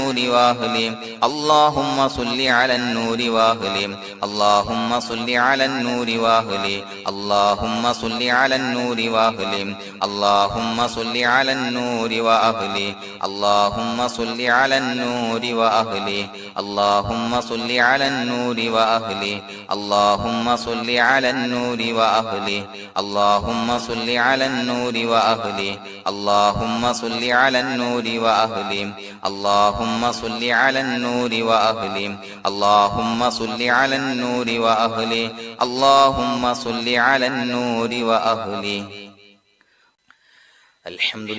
النور وأهله اللهم صل على النور وأهله اللهم صل على النور وأهله اللهم صل على النور وأهله اللهم صل على النور وأهله اللهم صل على النور وأهله اللهم صل على النور وأهله اللهم صل على النور وأهله اللهم صل على النور وأهله اللهم صل على النور وأهله اللهم صل على النور وأهله اللهم صل على النور وأهله اللهم صل على النور وأهله الحمد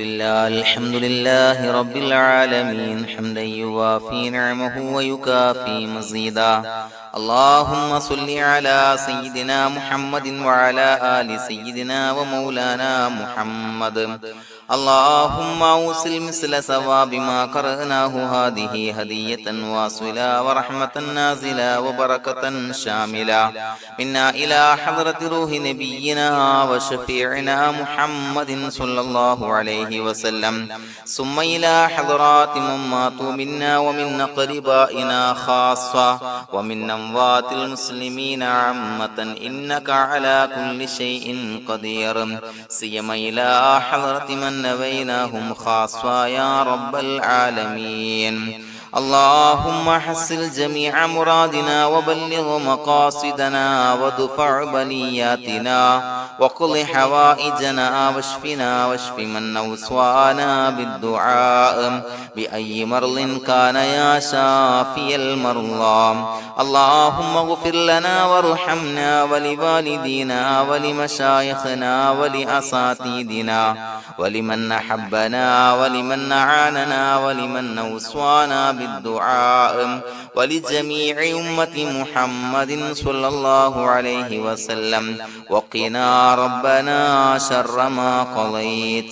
لله رب العالمين حمدا يوافي نعمه ويكافي مزيدا اللهم صل على سيدنا محمد وعلى آل سيدنا ومولانا محمد اللهم أوصل مثل ثواب ما قرأناه هذه هدية واصلة ورحمة نازلة وبركة شاملة منا إلى حضرة روح نبينا وشفيعنا محمد صلى الله عليه وسلم ثم إلى حضرات من ماتوا منا ومن أقربائنا خاصة ومن أموات المسلمين عامة إنك على كل شيء قدير سيما إلى حضرة من نبيناهم خاصة يا رب العالمين اللهم حصل جميع مرادنا وبلغ مقاصدنا ودفع بلياتنا وقض حوائجنا واشفنا واشف من أوصانا بالدعاء بأي مرض كان يا شافي المرضى اللهم اغفر لنا وارحمنا ولوالدينا ولمشايخنا ولأساتذتنا ولمن أحبنا ولمن أعاننا ولمن أوصانا بالدعاء ولجميع أمة محمد صلى الله عليه وسلم وقنا ربنا شر ما قضيت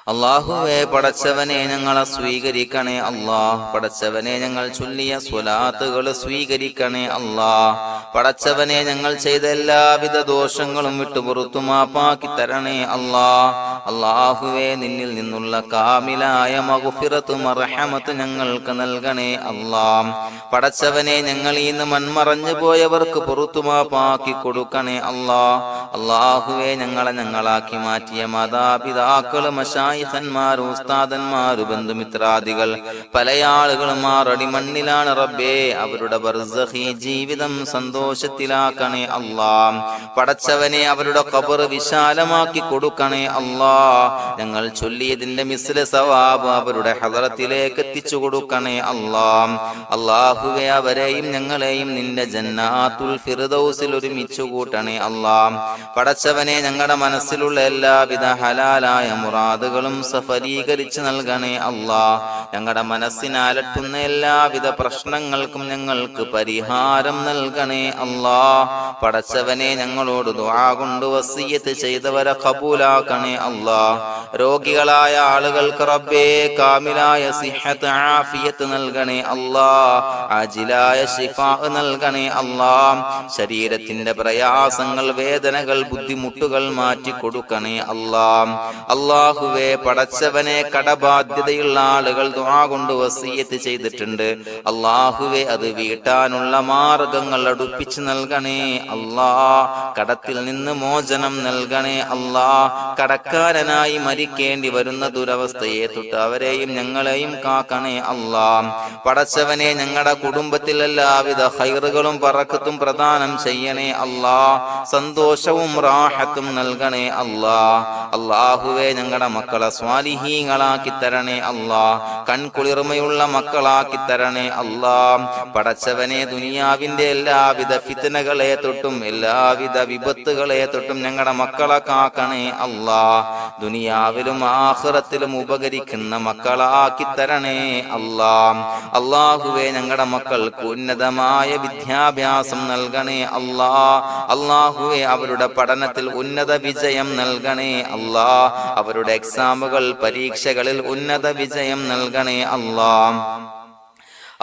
അല്ലാഹുവേ പടച്ചവനെ ഞങ്ങളെ സ്വീകരിക്കണേ അല്ലാഹ് പടച്ചവനെ ഞങ്ങൾ ചൊല്ലിയ സ്വലാത്തുകൾ സ്വീകരിക്കണേ അല്ലാഹ് പടച്ചവനെ ഞങ്ങൾ ചെയ്ത എല്ലാവിധ ദോഷങ്ങളും വിട്ടുപുറത്തു മാപ്പാക്കി തരണേ അല്ലാഹ് അല്ലാഹുവേ നിന്നിൽ നിന്നുള്ള കാമിലായ മഗ്ഫിറത്തും റഹ്മത്തും ഞങ്ങൾക്ക് നൽകണേ അല്ലാഹ് പടച്ചവനെ ഞങ്ങൾ ഇന്ന് മൺമറഞ്ഞു പോയവർക്ക് പുറത്തു മാപ്പാക്കി കൊടുക്കണേ അല്ലാഹ് അല്ലാഹുവേ ഞങ്ങളാക്കി മാറ്റിയ മാതാപിതാക്കളും ഖന്മാർ ഉസ്താദന്മാർ ബന്ധുമിത്രാദികൾ പല ആളുകളും ആറടി മണ്ണിലാണ് റബ്ബേ അവരുടെ ബർസഖി ജീവിതം സന്തോഷത്തിലാക്കണേ അല്ലാഹ് പടച്ചവനെ അവരുടെ ഖബർ വിശാലമാക്കി കൊടുക്കണേ അല്ലാഹ് ഞങ്ങൾ ചൊല്ലിയതിന്റെ മിസ്ല സവാബ് അവരുടെ ഹദറത്തിലേക്ക് എത്തിച്ചു കൊടുക്കണേ അല്ലാഹ് അല്ലാഹുവേ അവരെയും ഞങ്ങളെയും നിന്റെ ജന്നാത്തുൽ ഫിർദൗസിൽ ഒരുമിച്ചു കൂട്ടണേ അല്ലാഹ് പടച്ചവനെ ഞങ്ങളുടെ മനസ്സിലുള്ള എല്ലാവിധ ഹലാലായ മുറാദുകളും സഫലീകരിച്ച് നൽകണേ അല്ലാഹ് ഞങ്ങളുടെ മനസ്സിനെ അലട്ടുന്ന എല്ലാവിധ പ്രശ്നങ്ങൾക്കും ഞങ്ങൾക്ക് പരിഹാരം നൽകണേ അല്ലാഹ് പടച്ചവനെ ഞങ്ങളോട് ദുആ കൊണ്ട് വസിയ്യത്ത് ചെയ്തവരെ ഖബൂലാക്കണേ അല്ലാഹ് രോഗികളായ ആളുകൾക്ക് റബ്ബേ കാമിലായ സിഹത്ത് ആഫിയത്ത് നൽകണേ അല്ലാഹ് ആജിലായ ശിഫാ നൽകണേ അല്ലാഹ് ശരീരത്തിന്റെ പ്രയാസങ്ങൾ വേദനകൾ ബുദ്ധിമുട്ടുകൾ മാറ്റി കൊടുക്കണേ അല്ലാഹ് അല്ലാഹുവേ പടച്ചവനെ കടബാധ്യതയുള്ള ആളുകൾ ദുആ കൊണ്ട് വസിയ്യത്ത് ചെയ്തിട്ടുണ്ട് അല്ലാഹുവേ അത് വീട്ടാനുള്ള മാർഗങ്ങൾ അടുപ്പിച്ച് നൽകണേ അല്ലാഹ് കടത്തിൽ നിന്ന് മോചനം നൽകണേ അല്ലാഹ് കടക്കാരനായി മരിക്കേണ്ടി വരുന്ന ദുരവസ്ഥയെ തൊട്ട് അവരെയും ഞങ്ങളെയും കാക്കണേ അല്ലാഹ് പടച്ചവനെ ഞങ്ങളുടെ കുടുംബത്തിൽ എല്ലാവിധ ഖൈറുകളും ബറക്കത്തും പ്രദാനം ചെയ്യണേ അല്ലാഹ് സന്തോഷവും റാഹത്തും നൽകണേ അല്ലാഹ് അല്ലാഹുവേ ഞങ്ങളുടെ മക്കളെ സ്വാലിഹീങ്ങളാക്കി തരണേ അല്ലാഹ് കൺകുളിർമയുള്ള മക്കളാക്കി തരണേ അല്ലാഹ് പടച്ചവനെ ദുനിയാവിന്റെ എല്ലാവിധ ഫിത്നകളെ തൊട്ടും എല്ലാവിധ വിപത്തുകളെ തൊട്ടും ഞങ്ങളുടെ മക്കളെ കാക്കണേ അല്ലാഹ് ദുനിയാവിലും ആഖിറത്തിലും ഉപകരിക്കുന്ന മക്കളാക്കി തരണേ അല്ലാഹ് അല്ലാഹുവേ ഞങ്ങളുടെ മക്കൾക്ക് ഉന്നതമായ വിദ്യാഭ്യാസം നൽകണേ അല്ലാഹ് അല്ലാഹുവേ അവരുടെ പഠനത്തിൽ ഉന്നത വിജയം നൽകണേ അല്ലാഹ് അവരുടെ എക്സാമുകൾ പരീക്ഷകളിൽ ഉന്നത വിജയം നൽകണേ അല്ലാഹ്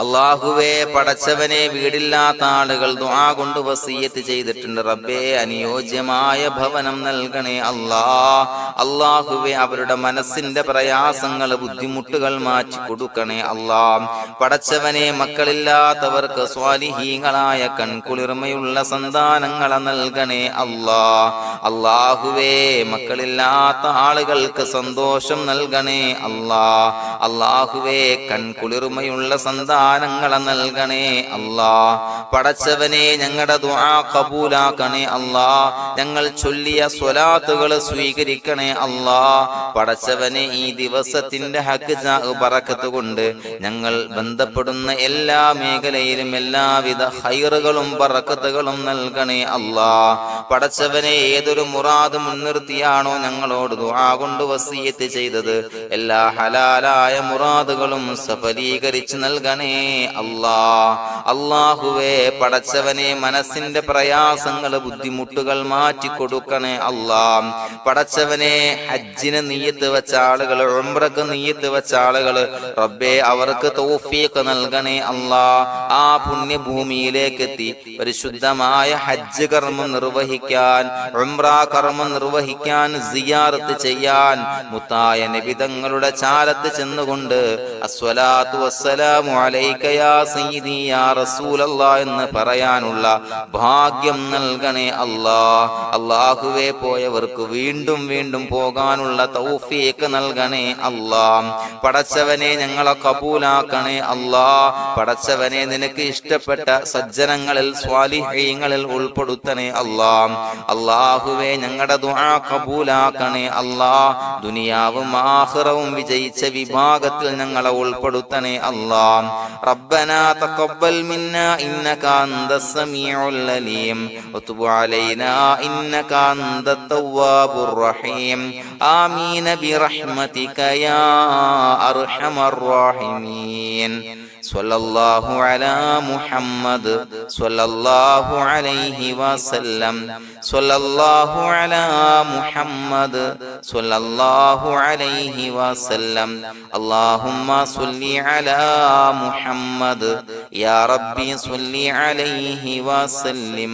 അല്ലാഹുവേ, പടച്ചവനെ, വീടില്ലാത്ത ആളുകൾ ദുആ കൊണ്ട് വസിയ്യത്ത് ചെയ്തിട്ടുണ്ട്. റബ്ബേ, അനുയോജ്യമായ ഭവനം നൽകണേ അല്ലാ. അല്ലാഹുവേ, അവരുടെ മനസ്സിന്റെ പ്രയാസങ്ങൾ, ബുദ്ധിമുട്ടുകൾ മാറ്റി കൊടുക്കണേ അല്ലാ. പടച്ചവനെ, മക്കളില്ലാത്തവർക്ക് സ്വാലിഹീങ്ങളായ കൺകുളിർമയുള്ള സന്താനങ്ങളെ നൽകണേ അല്ലാ. അല്ലാഹുവേ, മക്കളില്ലാത്ത ആളുകൾക്ക് സന്തോഷം നൽകണേ അല്ലാ. അല്ലാഹുവേ, കൺകുളിർമയുള്ള സന്താനങ്ങളെ നൽകണേ അല്ലാ. പടച്ചവനെ, ഞങ്ങളുടെ ദുആ ഖബൂലാക്കണേ അല്ലാ. ഞങ്ങൾ ചൊല്ലിയ സ്വലാത്തുകൾ സ്വീകരിക്കണേ അല്ലാ. പടച്ചവനെ, ഈ ദിവസത്തിന്റെ ഹക്ക് ബറക്കത്ത് കൊണ്ട് ഞങ്ങൾ ബന്ധപ്പെടുന്ന എല്ലാ മേഖലയിലും എല്ലാവിധ ഖൈറുകളും ബറക്കത്തുകളും നൽകണേ അല്ലാ. പടച്ചവനെ, ഏതൊരു മുറാദ് മുൻനിർത്തിയാണോ ഞങ്ങളോട് ദുആ കൊണ്ട് വസിയ്യത്ത് ചെയ്തത്, എല്ലാ ഹലാലായ മുറാദുകളും സഫലീകരിച്ച് നൽകണേ അല്ലാ. അല്ലാഹുവേ, പടച്ചവനെ, മനസ്സിന്റെ പ്രയാസങ്ങൾ, ബുദ്ധിമുട്ടുകൾ മാറ്റി കൊടുക്കണേ അല്ലാ. പടച്ചവനെ, ഹജ്ജിന് നിയ്യത്ത് വെച്ച ആളുകൾ, ഉംറക്ക് നിയ്യത്ത് വെച്ച ആളുകൾ, റബ്ബേ, അവർക്ക് തൗഫീഖ് നൽകണേ അല്ലാ. ആ പുണ്യഭൂമിയിലേക്ക് എത്തി പരിശുദ്ധമായ ഹജ്ജ് കർമ്മം നിർവഹിക്കാൻ, ഉംറ കർമ്മം നിർവഹിക്കാൻ, സിയാറത്ത് ചെയ്യാൻ, മുത്തായ നബി തങ്ങളുടെ ചാരത്ത് ചെന്നുകൊണ്ട് അസ്സലാത്തു വസ്സലാമു അലൈക യാ സയ്യിദി യാ റസൂലല്ലാഹ് എന്ന് പറയാനുള്ള ഭാഗ്യം നൽകണേ അല്ലാ. അല്ലാഹുവേ, പോയവർക്ക് വീണ്ടും വീണ്ടും പോകാനുള്ള തൗഫീഖ് നൽകണേ അല്ലാ. പടച്ചവനെ, ഞങ്ങളെ കബൂലാക്കണേ അല്ലാ. പടച്ചവനെ, നിനക്ക് ഇഷ്ടപ്പെട്ട സജ്ജനങ്ങളിൽ, സ്വാലിഹീങ്ങളിൽ ഉൾപ്പെടുത്തണേ അല്ലാ. അല്ലാഹുവേ, ഞങ്ങളുടെ ദുആ കബൂലാക്കണേ അല്ലാ. ദുനിയാവും ആഖിറവും വിജയിച്ച വിഭാഗത്തിൽ ഞങ്ങളെ ഉൾപ്പെടുത്തണേ അല്ലാ. റബ്ബനാ തഖബ്ബൽ മിന്നാ ഇന്നക അൻതസ് സമീഉൽ അലീം വതുബ് അലൈനാ ഇന്നക അൻതത് തവ്വാബുർ റഹീം. ആമീൻ ബിറഹ്മതിക യാ അർഹമർ റഹീമീൻ. സ്വല്ലല്ലാഹു അലാ മുഹമ്മദ് സ്വല്ലല്ലാഹു അലൈഹി വസല്ലം. സ്വല്ലല്ലാഹു അലാ മുഹമ്മദ് സ്വല്ലല്ലാഹു അലൈഹി വസല്ലം. അല്ലാഹുമ്മ സ്വല്ലി അലാ മുഹമ്മദ് യാ റബ്ബി സ്വല്ലി അലൈഹി വസല്ലം.